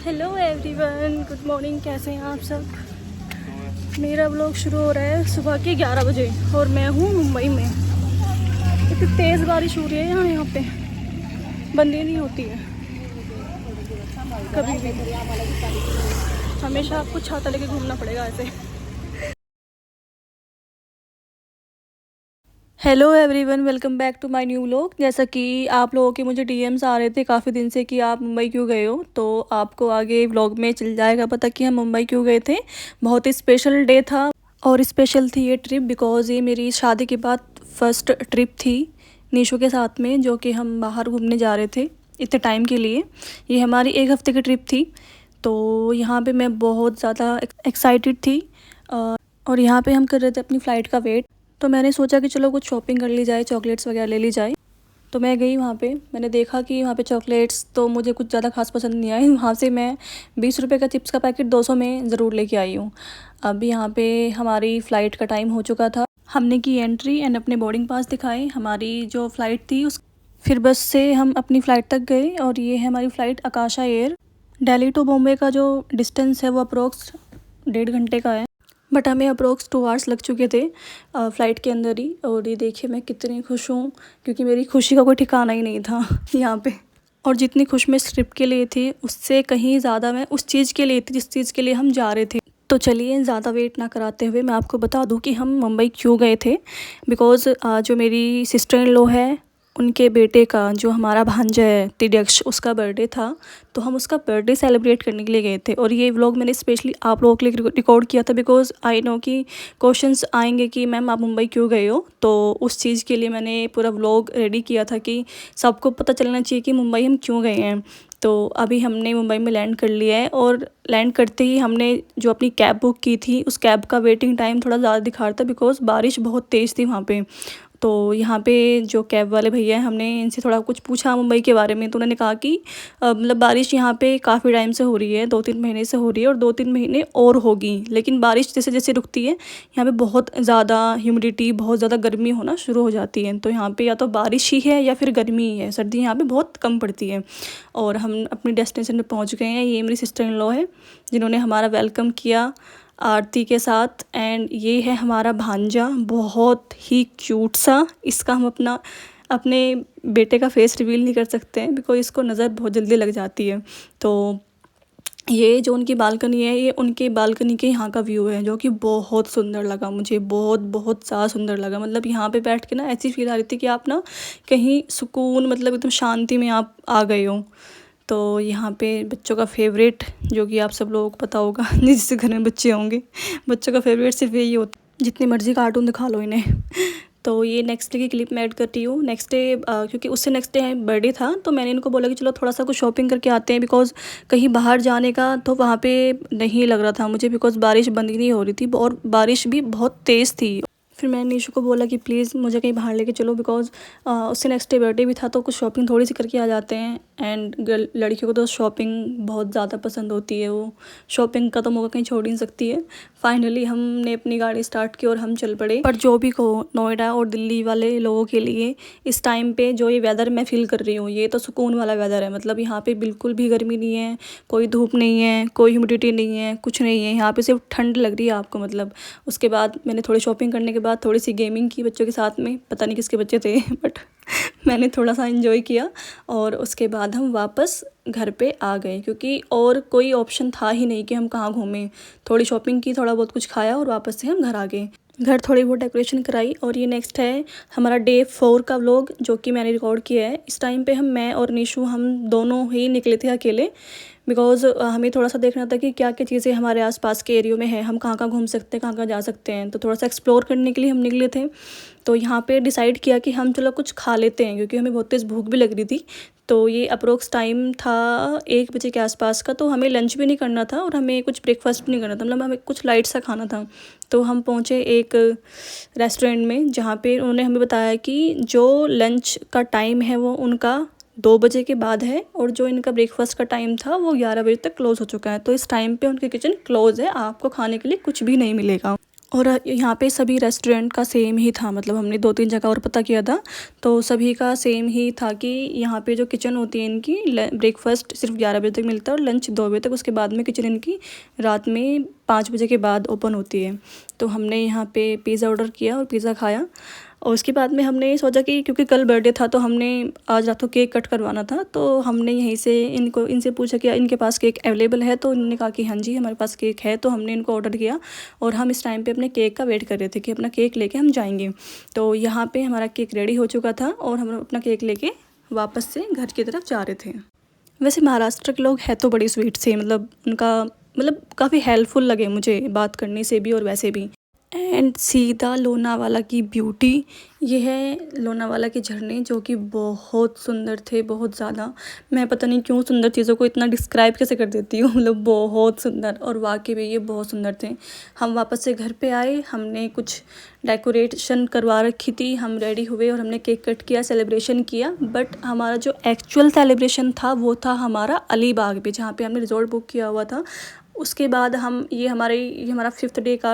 Hello everyone, good morning. कैसे हैं आप सब? मेरा व्लॉग शुरू हो रहा है सुबह के 11 बजे और मैं हूँ मुंबई में। इतनी तेज़ बारिश हो रही है यहाँ पे, बंद ही नहीं होती है कभी भी। हमेशा आपको छाता लेके घूमना पड़ेगा ऐसे। Hello everyone, welcome back to my new vlog. जैसा कि आप लोगों के मुझे डीएम्स आ रहे थे काफ़ी दिन से कि आप मुंबई क्यों गए हो, तो आपको आगे व्लॉग में चल जाएगा पता कि हम मुंबई क्यों गए थे। बहुत ही स्पेशल डे था और स्पेशल थी ये ट्रिप बिकॉज़ ये मेरी शादी के बाद फर्स्ट ट्रिप थी निशु के साथ में, जो कि हम बाहर घूमने जा रहे थे इतने टाइम के लिए। ये हमारी एक हफ़्ते की ट्रिप थी। तो यहाँ पे मैं बहुत ज़्यादा एक्साइटेड थी और यहाँ पे हम कर रहे थे अपनी फ़्लाइट का वेट। तो मैंने सोचा कि चलो कुछ शॉपिंग कर ली जाए, चॉकलेट्स वगैरह ले ली जाए। तो मैं गई वहाँ पे, मैंने देखा कि वहाँ पे चॉकलेट्स तो मुझे कुछ ज़्यादा खास पसंद नहीं आए। वहाँ से मैं 20 रुपये का चिप्स का पैकेट 200 में ज़रूर लेके आई हूँ। अभी यहाँ पे हमारी फ़्लाइट का टाइम हो चुका था। हमने की एंट्री एंड अपने बोर्डिंग पास दिखाए, हमारी जो फ़्लाइट थी उस फिर बस से हम अपनी फ़्लाइट तक गए और ये है हमारी flight Akasa Air. Delhi to Bombay का जो डिस्टेंस है वो अप्रोक्स 1.5 घंटे का है, बट हमें अप्रोक्स 2 आवर्स लग चुके थे फ़्लाइट के अंदर ही। और ये देखिए मैं कितनी खुश हूँ, क्योंकि मेरी खुशी का कोई ठिकाना ही नहीं था यहाँ पे। और जितनी खुश मैं इस ट्रिप के लिए थी उससे कहीं ज़्यादा मैं उस चीज़ के लिए थी जिस चीज़ के लिए हम जा रहे थे। तो चलिए ज़्यादा वेट ना कराते हुए मैं आपको बता दूँ कि हम मुंबई क्यों गए थे। बिकॉज़ जो मेरी सिस्टर इन लॉ है उनके बेटे का, जो हमारा भांजा है तिर्यक्ष, उसका बर्थडे था। तो हम उसका बर्थडे सेलिब्रेट करने के लिए गए थे और ये व्लॉग मैंने स्पेशली आप लोगों के लिए रिकॉर्ड किया था बिकॉज़ आई नो कि क्वेश्चंस आएंगे कि मैम आप मुंबई क्यों गए हो। तो उस चीज़ के लिए मैंने पूरा व्लॉग रेडी किया था कि सबको पता चलना चाहिए कि मुंबई हम क्यों गए हैं। तो अभी हमने मुंबई में लैंड कर लिया है और लैंड करते ही हमने जो अपनी कैब बुक की थी उस कैब का वेटिंग टाइम थोड़ा ज़्यादा दिखा रहा था बिकॉज़ बारिश बहुत तेज़ थी वहाँ पे। तो यहाँ पे जो कैब वाले भैया हैं, हमने इनसे थोड़ा कुछ पूछा मुंबई के बारे में, तो उन्होंने कहा कि मतलब बारिश यहाँ पे काफ़ी टाइम से हो रही है, 2-3 महीने से हो रही है और 2-3 महीने और होगी। लेकिन बारिश जैसे जैसे रुकती है यहाँ पे बहुत ज़्यादा ह्यूमिडिटी, बहुत ज़्यादा गर्मी होना शुरू हो जाती है। तो यहाँ पे या तो बारिश ही है या फिर गर्मी ही है, सर्दी यहाँ पे बहुत कम पड़ती है। और हम अपनी डेस्टिनेशन पर पहुँच गए हैं। ये मेरी सिस्टर इन लॉ है जिन्होंने हमारा वेलकम किया आरती के साथ। एंड ये है हमारा भांजा, बहुत ही क्यूट सा। इसका हम अपने बेटे का फेस रिवील नहीं कर सकते हैं बिकॉज इसको नज़र बहुत जल्दी लग जाती है। तो ये जो उनकी बालकनी है, ये उनके बालकनी के यहाँ का व्यू है, जो कि बहुत सुंदर लगा मुझे, बहुत बहुत ज़्यादा सुंदर लगा। मतलब यहाँ पे बैठ के ना ऐसी फील आ रही थी कि आप ना कहीं सुकून, मतलब एकदम शांति में आप आ गए हो। तो यहाँ पे बच्चों का फेवरेट, जो कि आप सब लोगों को पता होगा जिससे घर में बच्चे होंगे, बच्चों का फेवरेट सिर्फ यही होता है, जितनी मर्ज़ी कार्टून दिखा लो इन्हें। तो ये नेक्स्ट डे की क्लिप मैं ऐड करती हूँ। नेक्स्ट डे क्योंकि उससे नेक्स्ट डे बर्थडे था तो मैंने इनको बोला कि चलो थोड़ा सा कुछ शॉपिंग करके आते हैं बिकॉज़ कहीं बाहर जाने का तो वहाँ पे नहीं लग रहा था मुझे, बिकॉज़ बारिश बंद ही नहीं हो रही थी और बारिश भी बहुत तेज़ थी। फिर मैंने निशु को बोला कि प्लीज़ मुझे कहीं बाहर लेके चलो बिकॉज़ उससे नेक्स्ट डे बर्थडे भी था, तो कुछ शॉपिंग थोड़ी सी करके आ जाते हैं। एंड लड़कियों को तो शॉपिंग बहुत ज़्यादा पसंद होती है, वो शॉपिंग का तो मौका कहीं छोड़ ही नहीं सकती है। फाइनली हमने अपनी गाड़ी स्टार्ट की और हम चल पड़े। पर जो भी कहो, नोएडा और दिल्ली वाले लोगों के लिए इस टाइम पे जो ये वेदर मैं फ़ील कर रही हूँ, ये तो सुकून वाला वेदर है। मतलब यहाँ पे बिल्कुल भी गर्मी नहीं है, कोई धूप नहीं है, कोई ह्यूमिडिटी नहीं है, कुछ नहीं है। यहाँ पे सिर्फ ठंड लग रही है आपको। मतलब उसके बाद मैंने थोड़ी शॉपिंग करने के बाद थोड़ी सी गेमिंग की बच्चों के साथ में, पता नहीं किसके बच्चे थे बट मैंने थोड़ा सा एंजॉय किया। और उसके बाद हम वापस घर पे आ गए क्योंकि और कोई ऑप्शन था ही नहीं कि हम कहाँ घूमें। थोड़ी शॉपिंग की, थोड़ा बहुत कुछ खाया और वापस से हम घर आ गए। घर थोड़ी बहुत डेकोरेशन कराई। और ये नेक्स्ट है हमारा डे 4 का व्लॉग, जो कि मैंने रिकॉर्ड किया है। इस टाइम पे मैं और निशु हम दोनों ही निकले थे अकेले बिकॉज़ हमें थोड़ा सा देखना था कि क्या क्या चीज़ें हमारे आसपास के एरियो में है, हम कहाँ कहाँ घूम सकते हैं, कहाँ कहाँ जा सकते हैं। तो थोड़ा सा एक्सप्लोर करने के लिए हम निकले थे। तो यहाँ पे डिसाइड किया कि हम चलो कुछ खा लेते हैं क्योंकि हमें बहुत तेज़ भूख भी लग रही थी। तो ये अप्रोक्स टाइम था 1 बजे के आसपास का। तो हमें लंच भी नहीं करना था और हमें कुछ ब्रेकफास्ट भी नहीं करना था, मतलब हमें कुछ लाइट सा खाना था। तो हम पहुँचे एक रेस्टोरेंट में जहाँ पे उन्होंने हमें बताया कि जो लंच का टाइम है वो उनका 2 बजे के बाद है और जो इनका ब्रेकफास्ट का टाइम था वो 11 बजे तक क्लोज़ हो चुका है। तो इस टाइम पे उनकी किचन क्लोज़ है, आपको खाने के लिए कुछ भी नहीं मिलेगा। और यहाँ पे सभी रेस्टोरेंट का सेम ही था, मतलब हमने 2-3 जगह और पता किया था, तो सभी का सेम ही था कि यहाँ पे जो किचन होती है इनकी, ब्रेकफास्ट सिर्फ 11 बजे तक मिलता है और लंच 2 बजे तक। उसके बाद में किचन इनकी रात में 5 बजे के बाद ओपन होती है। तो हमने यहाँ पे पिज़्ज़ा ऑर्डर किया और पिज़्ज़ा खाया। और उसके बाद में हमने सोचा कि क्योंकि कल बर्थडे था तो हमने आज रात को केक कट करवाना था, तो हमने यहीं से इनसे पूछा कि इनके पास केक अवेलेबल है, तो इन्होंने कहा कि हाँ जी हमारे पास केक है। तो हमने इनको ऑर्डर किया और हम इस टाइम पे अपने केक का वेट कर रहे थे कि अपना केक लेके हम जाएंगे। तो यहाँ पे हमारा केक रेडी हो चुका था और हम अपना केक लेके वापस से घर की तरफ जा रहे थे। वैसे महाराष्ट्र के लोग हैं तो बड़ी स्वीट से, मतलब उनका मतलब काफ़ी हेल्पफुल लगे मुझे बात करने से भी और वैसे भी। एंड सीधा लोनावाला की ब्यूटी, ये है लोनावाला के झरने जो कि बहुत सुंदर थे, बहुत ज़्यादा। मैं पता नहीं क्यों सुंदर चीज़ों को इतना डिस्क्राइब कैसे कर देती हूँ, मतलब बहुत सुंदर, और वाकई में ये बहुत सुंदर थे। हम वापस से घर पे आए, हमने कुछ डेकोरेशन करवा रखी थी, हम रेडी हुए और हमने केक कट किया, सेलिब्रेशन किया। बट हमारा जो एक्चुअल सेलिब्रेशन था वो था हमारा अलीबाग पे, जहाँ पे हमने रिजॉर्ट बुक किया हुआ था। उसके बाद हम ये हमारा 5th डे का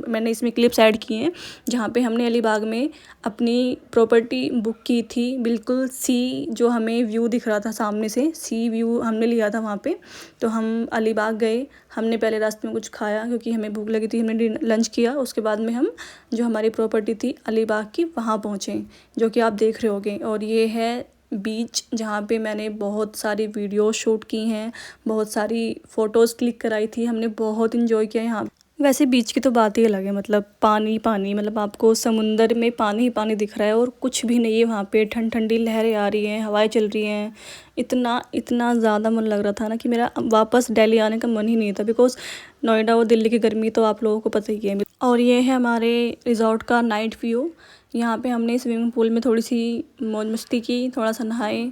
मैंने इसमें क्लिप्स ऐड किए हैं, जहाँ पे हमने अलीबाग में अपनी प्रॉपर्टी बुक की थी। बिल्कुल सी जो हमें व्यू दिख रहा था सामने से, सी व्यू हमने लिया था वहाँ पे। तो हम अलीबाग गए, हमने पहले रास्ते में कुछ खाया क्योंकि हमें भूख लगी थी, हमने लंच किया। उसके बाद में हम जो हमारी प्रॉपर्टी थी अलीबाग की वहाँ पहुँचे, जो कि आप देख रहे होगे। और ये है बीच जहाँ पे मैंने बहुत सारी वीडियो शूट की हैं, बहुत सारी फ़ोटोज़ क्लिक कराई थी, हमने बहुत इन्जॉय किया यहाँ। वैसे बीच की तो बात ही अलग है, मतलब पानी पानी, मतलब आपको समुंदर में पानी ही पानी दिख रहा है और कुछ भी नहीं है वहाँ पे। ठंडी लहरें आ रही हैं, हवाएं चल रही हैं, इतना इतना ज़्यादा मन लग रहा था ना कि मेरा वापस दिल्ली आने का मन ही नहीं था, बिकॉज़ नोएडा और दिल्ली की गर्मी तो आप लोगों को पता ही है। और ये है हमारे रिज़ॉर्ट का नाइट व्यू। यहाँ पे हमने स्विमिंग पूल में थोड़ी सी मौज मस्ती की, थोड़ा सा नहाए।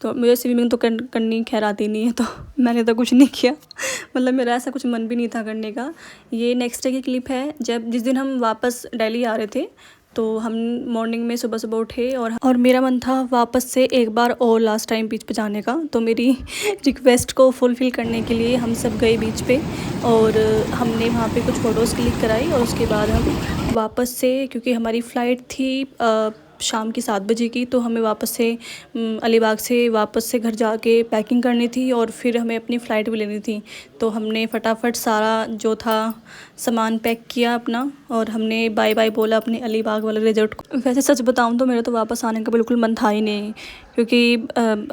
तो मुझे स्विमिंग तो करनी खैर आती नहीं है, तो मैंने तो कुछ नहीं किया, मतलब मेरा ऐसा कुछ मन भी नहीं था करने का। ये नेक्स्ट डे की क्लिप है, जिस दिन हम वापस दिल्ली आ रहे थे। तो हम मॉर्निंग में सुबह सुबह उठे और मेरा मन था वापस से एक बार और लास्ट टाइम बीच पे जाने का। तो मेरी रिक्वेस्ट को फुलफ़िल करने के लिए हम सब गए बीच पे और हमने वहाँ पे कुछ फ़ोटोज़ क्लिक कराई। और उसके बाद हम वापस से, क्योंकि हमारी फ़्लाइट थी शाम की 7 बजे की, तो हमें वापस से अलीबाग से वापस से घर जाके पैकिंग करनी थी और फिर हमें अपनी फ़्लाइट भी लेनी थी। तो हमने फटाफट सारा जो था सामान पैक किया अपना और हमने बाय बाय बोला अपने अलीबाग वाले रिजॉर्ट को। वैसे सच बताऊं तो मेरा तो वापस आने का बिल्कुल मन था ही नहीं, क्योंकि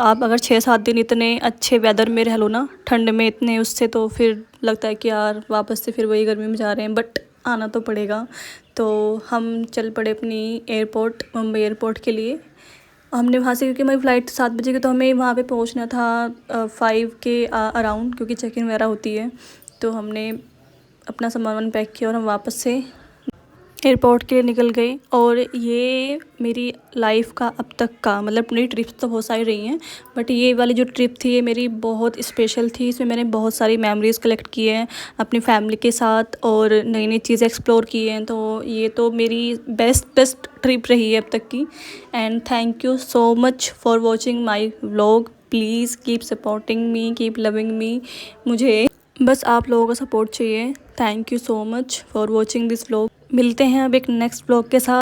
आप अगर 6-7 दिन इतने अच्छे वेदर में रह लो ना, ठंड में इतने, उससे तो फिर लगता है कि यार वापस से फिर वही गर्मी में जा रहे हैं, बट आना तो पड़ेगा। तो हम चल पड़े अपनी एयरपोर्ट, मुंबई एयरपोर्ट के लिए। हमने वहाँ से, क्योंकि हमारी फ़्लाइट 7 बजे की, तो हमें वहाँ पे पहुँचना था 5 के अराउंड, क्योंकि चेक इन वगैरह होती है। तो हमने अपना सामान पैक किया और हम वापस से एयरपोर्ट के लिए निकल गई। और ये मेरी लाइफ का अब तक का, मतलब मेरी ट्रिप्स तो बहुत सारी रही हैं, बट ये वाली जो ट्रिप थी ये मेरी बहुत स्पेशल थी। इसमें मैंने बहुत सारी मेमोरीज़ कलेक्ट की हैं अपनी फैमिली के साथ और नई नई चीज़ें एक्सप्लोर की हैं। तो ये तो मेरी बेस्ट ट्रिप रही है अब तक की। And thank you so much for watching my vlog. Please keep supporting me, keep loving me. मुझे बस आप लोगों का सपोर्ट चाहिए। Thank you so much for watching this vlog. मिलते हैं अब एक नेक्स्ट व्लॉग के साथ।